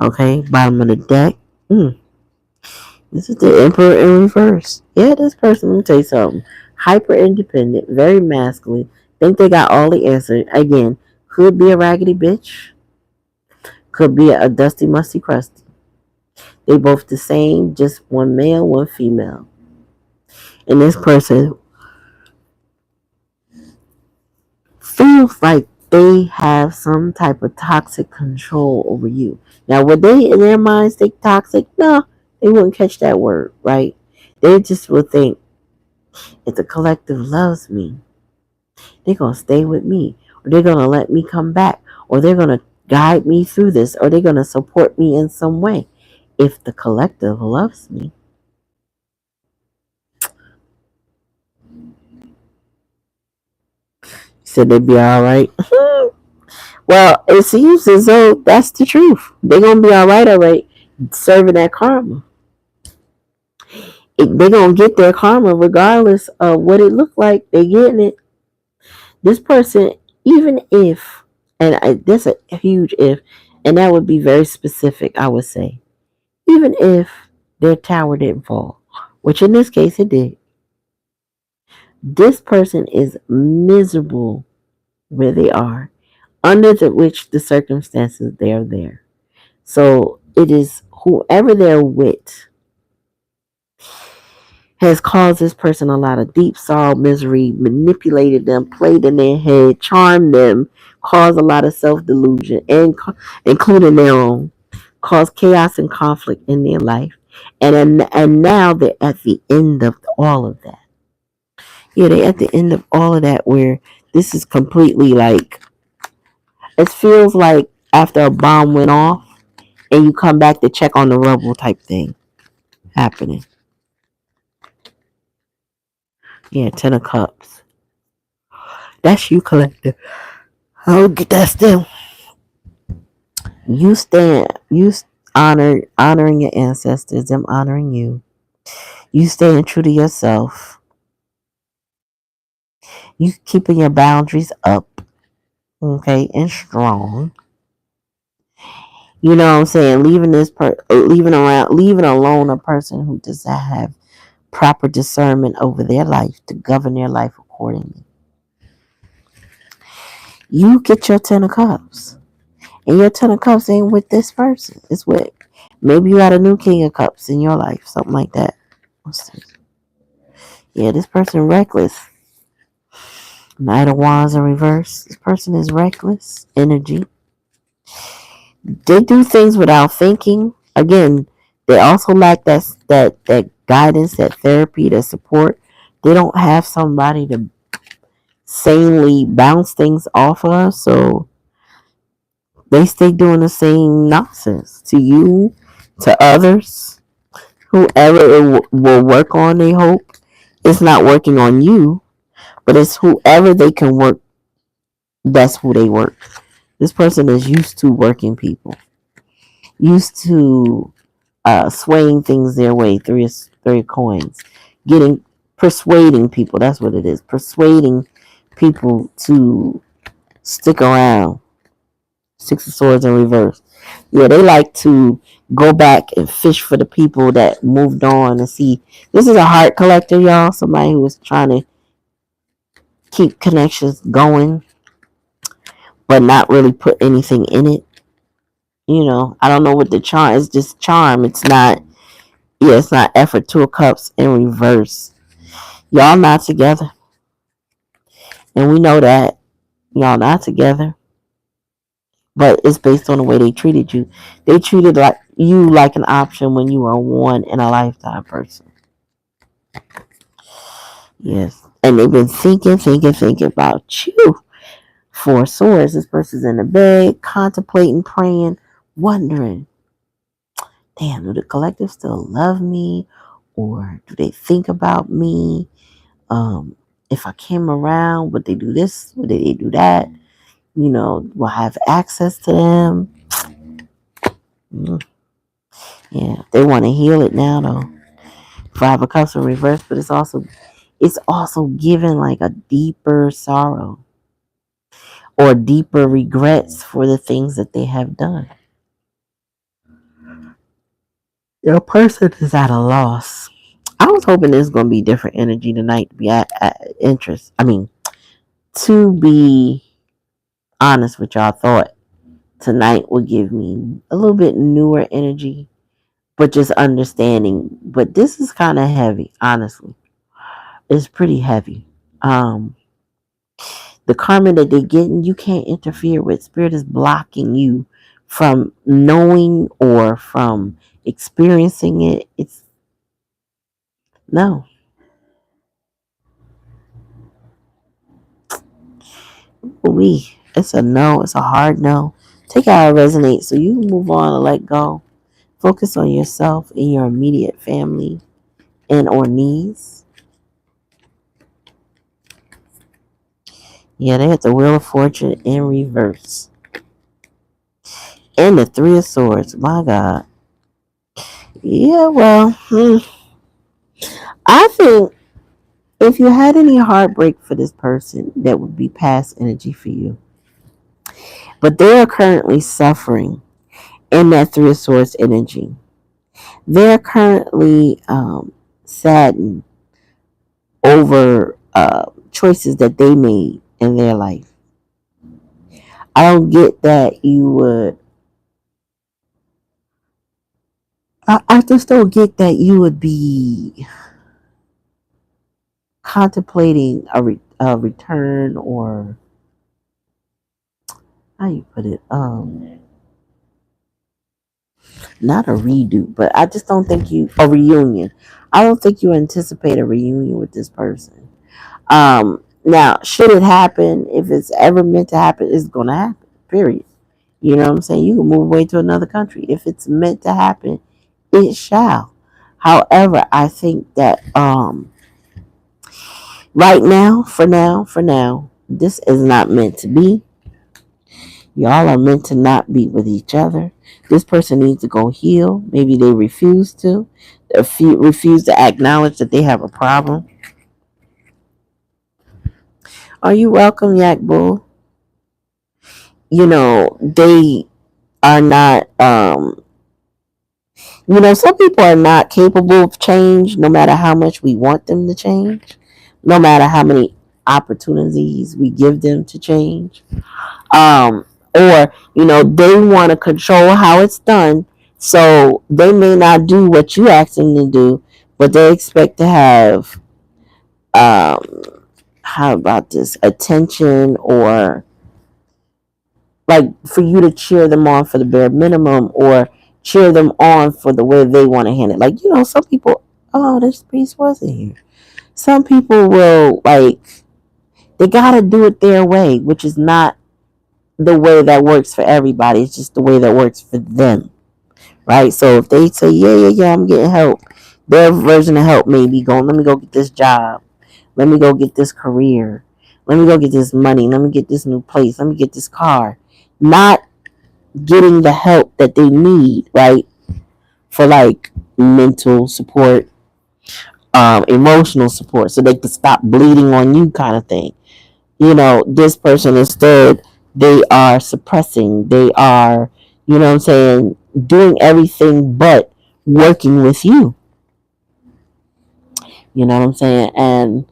Okay, bottom of the deck. This is the Emperor in reverse. Yeah, this person, let me tell you something. Hyper independent, very masculine. Think they got all the answers. Again, could be a raggedy bitch. Could be a dusty, musty, crusty. They both the same, just one male, one female. And this person feels like they have some type of toxic control over you. Now, would they in their minds think toxic? No, they wouldn't catch that word, right? They just would think if the collective loves me, they're going to stay with me, or they're going to let me come back, or they're going to guide me through this, or they're going to support me in some way. If the collective loves me, said they'd be all right. Well, it seems as though that's the truth. They're going to be all right, serving that karma. They're going to get their karma regardless of what it looked like. They're getting it. This person, even if, and that's a huge if, and that would be very specific, I would say, even if their tower didn't fall, which in this case it did, this person is miserable where they are, under which the circumstances they are there. So it is whoever they're with has caused this person a lot of deep sorrow, misery, manipulated them, played in their head, charmed them, caused a lot of self-delusion, and including their own, caused chaos and conflict in their life. And now they're at the end of all of that. Yeah, they're at the end of all of that where this is completely like, it feels like after a bomb went off and you come back to check on the rubble type thing happening. Yeah, 10 of Cups. That's you, collective. Oh, that's them. You honoring your ancestors, them honoring you. You staying true to yourself. You keeping your boundaries up, okay, and strong. You know what I'm saying? Leaving alone a person who does not have proper discernment over their life to govern their life accordingly. You get your 10 of Cups, and your 10 of Cups ain't with this person. It's with, maybe you got a new King of Cups in your life, something like that. What's this? Yeah, this person reckless. Knight of Wands in reverse. This person is reckless energy. They do things without thinking. Again, they also lack that guidance, that therapy, that support. They don't have somebody to sanely bounce things off of, so they stay doing the same nonsense to you, to others, whoever it will work on. They hope it's not working on you, but it's whoever they can work. That's who they work. This person is used to working people, used to swaying things their way. Three coins, getting persuading people. That's what it is. Persuading people to stick around. 6 of Swords in reverse. Yeah, they like to go back and fish for the people that moved on and see. This is a heart collector, y'all. Somebody who was trying to keep connections going, but not really put anything in it. You know, I don't know what the charm. It's just charm. It's not. Yeah, it's not effort. 2 of Cups in reverse. Y'all not together, and we know that y'all not together. But it's based on the way they treated you. They treated you like an option when you were a one in a lifetime person. Yes. And they've been thinking about you. 4 of Swords. This person's in the bed, contemplating, praying, wondering, damn, do the collective still love me? Or do they think about me? If I came around, would they do this? Would they do that? You know, will I have access to them? Yeah, they want to heal it now though. 5 of Cups in reverse, but it's also given like a deeper sorrow or deeper regrets for the things that they have done. Your person is at a loss. I was hoping there's going to be different energy tonight to be at interest. I mean, to be honest with y'all, I thought tonight would give me a little bit newer energy, but just understanding. But this is kind of heavy, honestly. It's pretty heavy. The karma that they're getting, you can't interfere with. Spirit is blocking you from knowing or from experiencing it. It's no. It's a no. It's a hard no. Take out how it resonates so you can move on and let go. Focus on yourself and your immediate family and or needs. Yeah, they had the Wheel of Fortune in reverse. And the 3 of Swords. My God. Yeah, well, I think if you had any heartbreak for this person, that would be past energy for you. But they are currently suffering in that 3 of Swords energy. They're currently saddened over choices that they made in their life. I don't get that you would. I just don't get that you would be contemplating a return or how you put it. Not a redo, but I just don't think a reunion. I don't think you anticipate a reunion with this person. Now, should it happen, if it's ever meant to happen, it's gonna happen. Period. You know what I'm saying? You can move away to another country. If it's meant to happen, it shall. However, I think that right now, for now, this is not meant to be. Y'all are meant to not be with each other. This person needs to go heal. Maybe they refuse to. Refuse to acknowledge that they have a problem. Are you welcome, Yak Bull? They are not, some people are not capable of change no matter how much we want them to change, no matter how many opportunities we give them to change. Or, they want to control how it's done. So they may not do what you ask them to do, but they expect to have, um, how about this, attention, or like for you to cheer them on for the bare minimum, or cheer them on for the way they want to handle it. Like, some people, oh, this piece wasn't here. Some people will, like, they got to do it their way, which is not the way that works for everybody. It's just the way that works for them, right? So if they say, yeah, yeah, yeah, I'm getting help, their version of help may be going, let me go get this job. Let me go get this career. Let me go get this money. Let me get this new place. Let me get this car. Not getting the help that they need, right? For like mental support, emotional support, so they can stop bleeding on you, kind of thing. This person instead, they are suppressing. They are, what I'm saying, doing everything but working with you. You know what I'm saying? And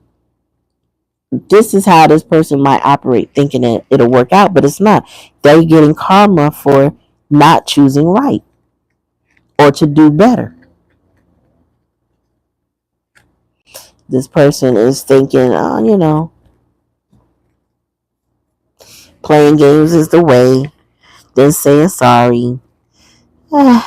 this is how this person might operate, thinking that it'll work out, but it's not. They're getting karma for not choosing right or to do better. This person is thinking, oh, playing games is the way, then saying sorry. I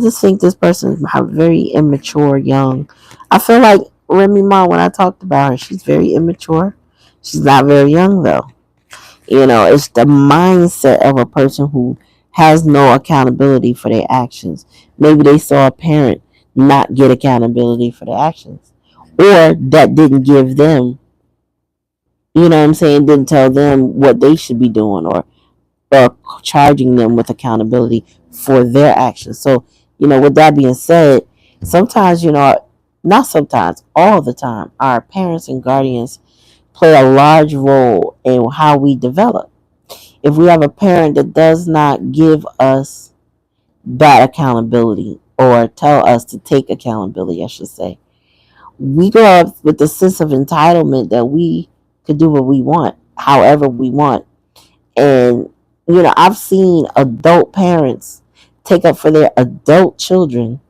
just think this person is very immature, young. I feel like Remy Ma, when I talked about her, she's very immature. She's not very young, though. It's the mindset of a person who has no accountability for their actions. Maybe they saw a parent not get accountability for their actions, or that didn't give them, what I'm saying, didn't tell them what they should be doing, or charging them with accountability for their actions. So, with that being said, sometimes, not sometimes, all the time, our parents and guardians play a large role in how we develop. If we have a parent that does not give us that accountability, or tell us to take accountability, I should say, we grow up with the sense of entitlement that we could do what we want, however we want. And, I've seen adult parents take up for their adult children,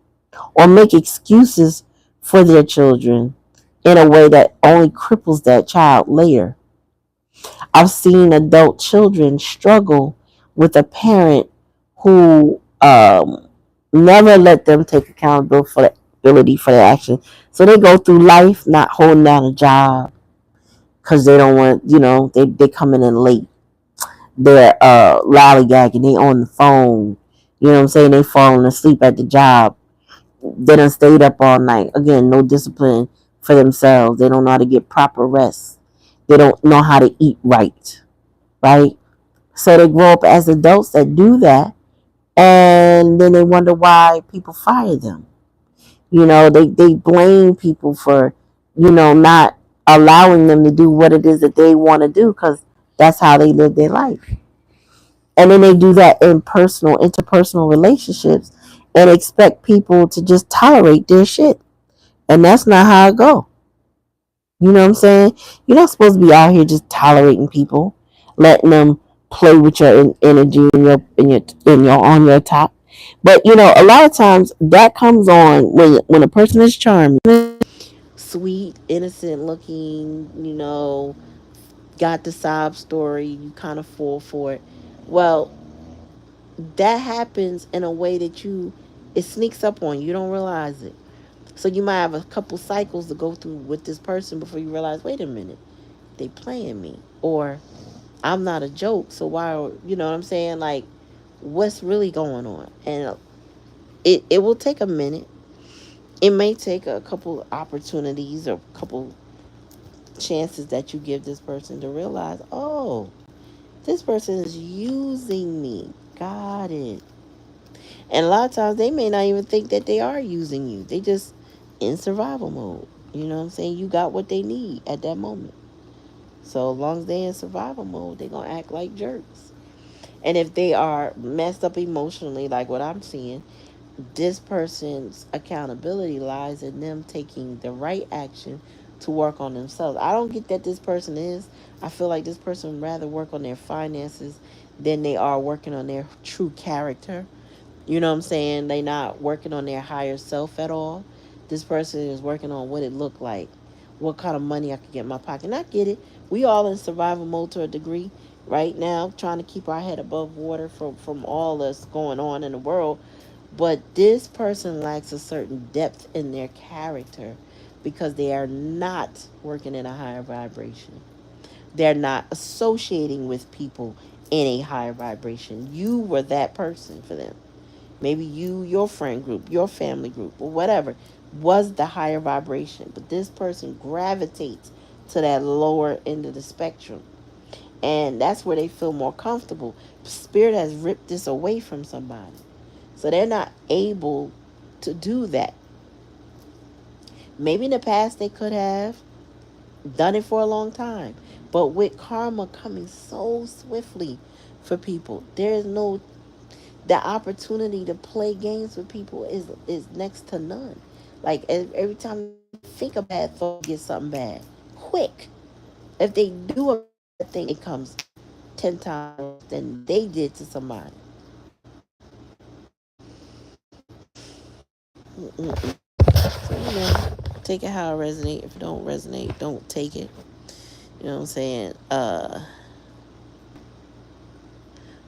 or make excuses for their children in a way that only cripples that child later. I've seen adult children struggle with a parent who, never let them take accountability for their actions. So they go through life not holding down a job because they don't want, they coming in late. They're lollygagging, they on the phone. You know what I'm saying? They falling asleep at the job. They done stayed up all night. Again, no discipline for themselves. They don't know how to get proper rest. They don't know how to eat right. Right? So they grow up as adults that do that, and then they wonder why people fire them. They blame people for, not allowing them to do what it is that they want to do, because that's how they live their life. And then they do that in personal, interpersonal relationships, and expect people to just tolerate their shit. And that's not how it go. You know what I'm saying? You're not supposed to be out here just tolerating people, letting them play with your energy and your on your top. But a lot of times that comes on when a person is charming, sweet, innocent looking, got the sob story, you kind of fall for it. Well, that happens in a way that it sneaks up on you. You don't realize it. So you might have a couple cycles to go through with this person before you realize, wait a minute, they playing me, or I'm not a joke. So why? You know what I'm saying? Like, what's really going on? And it will take a minute. It may take a couple opportunities or a couple chances that you give this person to realize, oh, this person is using me. Got it. And a lot of times they may not even think that they are using you. They just in survival mode. You know what I'm saying? You got what they need at that moment. So as long as they in survival mode, they gonna act like jerks. And if they are messed up emotionally, like what I'm seeing, this person's accountability lies in them taking the right action to work on themselves. I don't get that this person is. I feel like this person would rather work on their finances than they are working on their true character. You know what I'm saying? They not working on their higher self at all. This person is working on what it looked like, what kind of money I could get in my pocket. And I get it. We all in survival mode to a degree right now, trying to keep our head above water from all that's going on in the world. But this person lacks a certain depth in their character because they are not working in a higher vibration. They're not associating with people in a higher vibration. You were that person for them. Maybe you, your friend group, your family group, or whatever, was the higher vibration. But this person gravitates to that lower end of the spectrum. And that's where they feel more comfortable. Spirit has ripped this away from somebody. So they're not able to do that. Maybe in the past they could have done it for a long time. But with karma coming so swiftly for people, there is no, the opportunity to play games with people is next to none. Like every time they think a bad thought, get something bad quick. If they do a bad thing, it comes 10 times worse than what they did to somebody. Mm-mm. So take it how it resonates. If it don't resonate, don't take it. You know what I'm saying?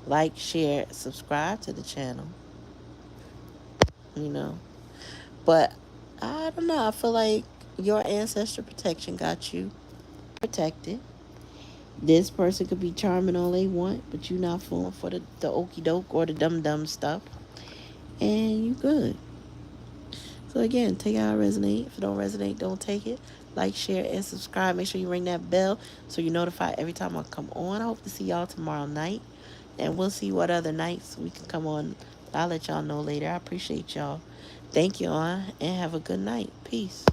Like, share, subscribe to the channel. You know, but I don't know. I feel like your ancestor protection got you protected. This person could be charming all they want, but you not falling for the okey doke or the dumb dumb stuff, and you good. So again, take it how it resonate. If it don't resonate, don't take it. Like, share, and subscribe. Make sure you ring that bell so you're notified every time I come on. I hope to see y'all tomorrow night, and we'll see what other nights we can come on. I'll let y'all know later. I appreciate y'all. Thank you all, and have a good night. Peace.